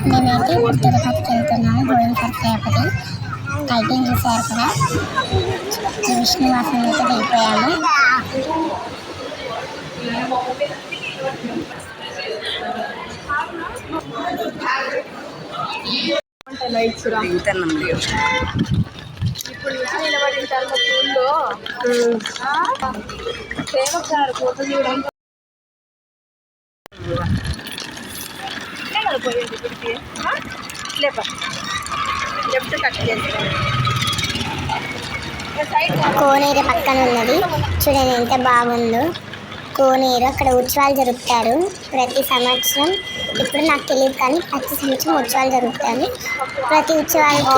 మేమైతే ఇప్పుడు తిరుపతికి వెళ్తున్నాము. Going for Tirupati. టైటిల్ చూసారు కదా, విష్ణువాసం అయితే వెళ్ళిపోయాము. ఇప్పుడు నిలబడిన తర్వాత పూల్లో సేవకారు పోతుంది చూడండి. పోయింది ఇప్పటికి లేప లెఫ్ట్ కట్ చేస్తాను. కోనేరు పక్కన ఉన్నది చూడండి ఎంత బాగుందో. కోనేరు అక్కడ ఉత్సవాలు జరుపుతారు ప్రతి సంవత్సరం. ఇప్పుడు నాకు తెలియదు కానీ ప్రతి సంవత్సరం ఉత్సవాలు జరుగుతాయి. ప్రతి ఉత్సవాలకి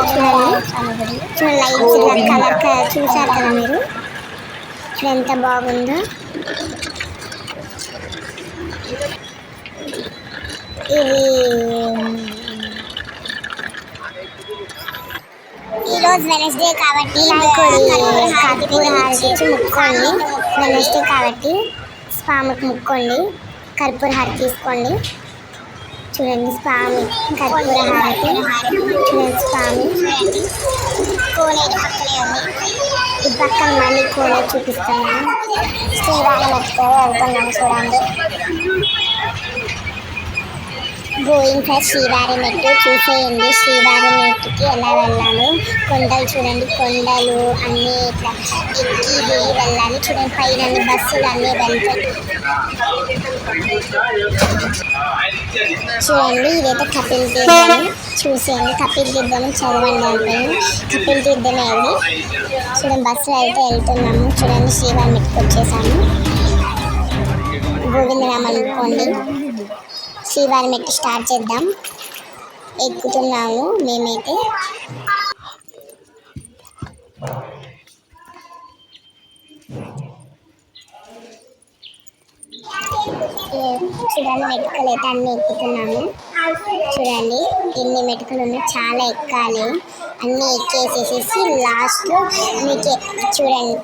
చూడండి లైట్స్ కలర్ చూసారు కదా మీరు, చూడండి ఎంత బాగుందో. ఇది ఈరోజు వెనస్డే కాబట్టి కర్పూర హారతి ఇచ్చి ముక్కోండి. వెనస్డే కాబట్టి స్వామికి ముక్కోండి, కర్పూర హారతి తీసుకోండి. చూడండి స్వామి కర్పూర హారతి, చూడండి స్వామి కోనేరు పక్కనే ఉంది. ఈ పక్కన మళ్ళీ కోనేరు చూపిస్తున్నాను. శ్రీవారం ఎత్తుకొని వెళ్తున్నాను చూడండి. గోయింగ్ ఫర్ శ్రీవారం మెట్టు చూసేయండి. శ్రీవారం మెట్టుకి ఎలా వెళ్ళాను, కొండలు చూడండి, కొండలు అన్నీ ఇట్లా ఎక్కి దిగి వెళ్ళాలి. చూడండి పైన అన్ని బస్సులు అన్నీ వెళ్తాయి. చూడండి ఇదైతే కపిల్ తీర్థం చూసేయండి. కపిల్ తీర్థం చదవండి అంటే కపిల్ తీర్థమే అది. చూడండి బస్సులు అయితే వెళ్తున్నాము. చూడండి శ్రీవారం మెట్టుకు వచ్చేసాము. గోవిందనామం అనుకోండి. శ్రీవారి మెట్టు స్టార్ట్ చేద్దాం. ఎక్కుతున్నాము మేమైతే. చూడండి మెటుకలు అయితే అన్నీ ఎక్కుతున్నాము. చూడండి ఎన్ని మెటుకలు ఉన్నాయి, చాలా ఎక్కాలి. అన్నీ ఎక్కేసేసేసి లాస్ట్లో మీకు చూడండి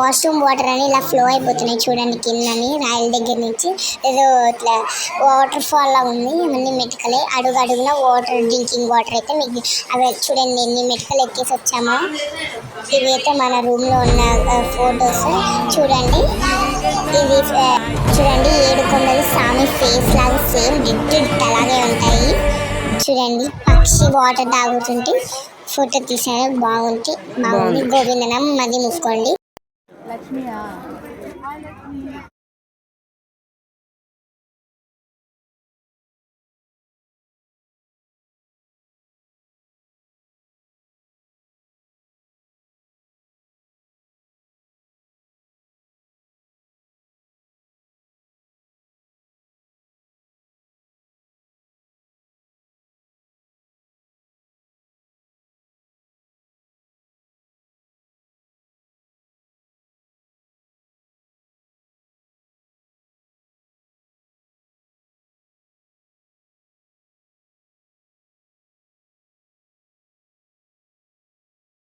వాష్రూమ్ వాటర్ అని ఇలా ఫ్లో అయిపోతున్నాయి చూడండి. కిందని రాయల దగ్గర నుంచి ఏదో ఇట్లా వాటర్ ఫాల్ లా ఉంది. ఇవన్నీ మెటుకలే, అడుగు అడుగున వాటర్, డ్రింకింగ్ వాటర్ అయితే మీకు అవి చూడండి ఎన్ని మెటుకలు ఎక్కేసి వచ్చామో. ఇవైతే మన రూమ్లో ఉన్న ఫొటోస్ చూడండి. ఇది చూడండి 7 కొండలు స్వామి ఫేస్ లాగా సేమ్ డిట్ అలాగే ఉంటాయి. చూడండి పక్షి వాటర్ తాగుతుంటే ఫోటో తీసారు, బాగుంది. గోవిందనామం మది ముక్కోండి. లక్ష్మియా